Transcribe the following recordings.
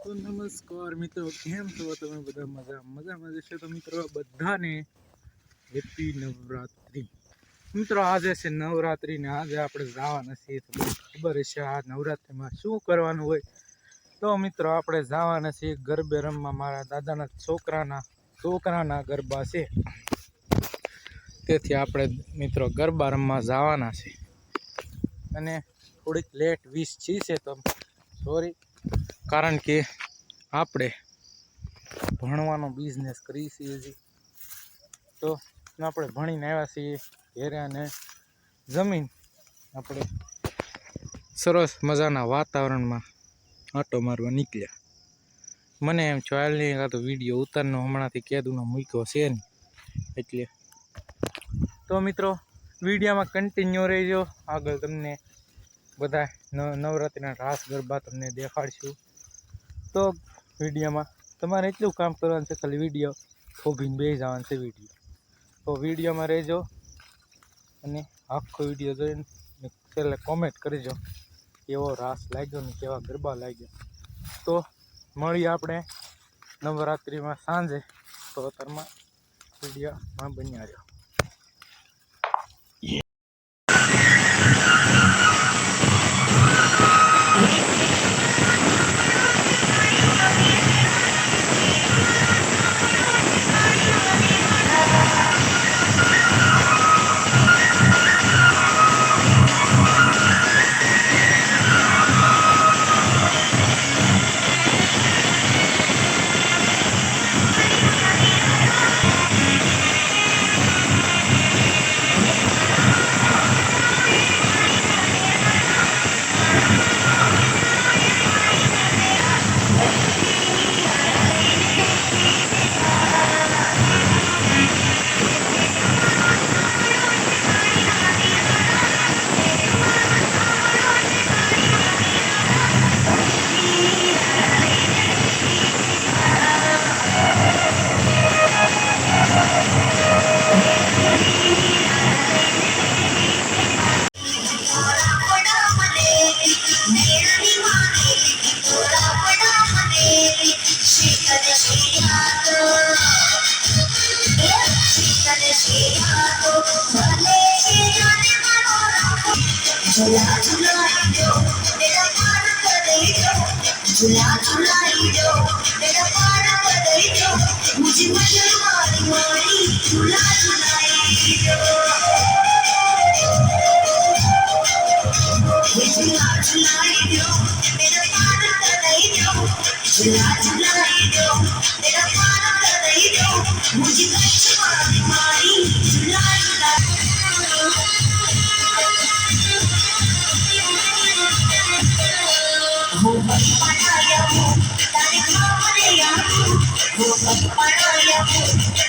तो नमस्कार मित्रों, केम छो तमे बधा मजामां जशो। तो मित्रों बधाने हेपी नवरात्रि। मित्रों आज छे नवरात्रि ने आज आपणे जवाना छीए। તમને ખબર હશે આ નવરાત્રિમાં શું કરવાનું હોય। તો મિત્રો આપણે જવાના છીએ ગરબે રમવા। મારા દાદાના છોકરાના ગરબા છે, તેથી આપણે મિત્રો ગરબા રમવા જવાના છે। અને થોડીક લેટ 20 છે તો સોરી, કારણ કે આપણે ભણવાનો બિઝનેસ કરીએ છીએ હજી। તો આપણે ભણીને આવ્યા છીએ ઘેરે અને જમીન આપણે સરસ મજાના વાતાવરણમાં આંટો મારવા નીકળ્યા। મને એમ ચાલ નહીં કાં તો વિડીયો ઉતારનો હમણાંથી કેદુનો મૂક્યો છે નહીં, એટલે તો મિત્રો વિડીયોમાં કન્ટિન્યુ રહેજો। આગળ તમને બધા નવરાત્રિના રાસ ગરબા તમને દેખાડશું। તો વિડીયોમાં તમારે એટલું કામ કરવાનું છે, ખાલી વિડીયો થોભીને બેસી જવાનું છે વિડીયો। તો વિડીયોમાં રહેજો અને આખો વિડીયો જોઈને છેલ્લે કોમેન્ટ કરજો કેવો રાસ લાગ્યો ને કેવા ગરબા લાગ્યા। તો મળીએ આપણે નવરાત્રિમાં સાંજે। તો અત્યારમાં વિડીયોમાં બન્યા રહ્યો। झूला झूलाई दो मेरा पार कर दो, झूला झूलाई दो मेरा पार कर दो, मुझे मजे मारी मारी झूला झूलाई दो, झूला झूलाई दो मेरा पार कर दो, झूला झूलाई दो मेरा पार कर दो, मुझे मजे मारी मारी झूला झूलाई हो पड़ाया हो तारे खामरे यारो, हो पड़ाया हो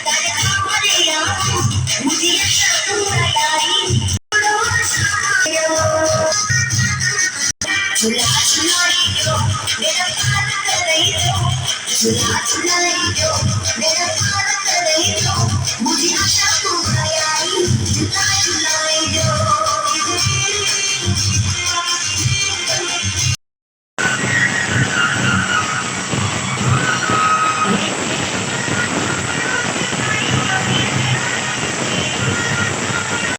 तारे खामरे यारो, मुझे शकुरा लाई झूला झूलाई दो मेरा पार कर दो, झूला झूलाई दो मेरा पार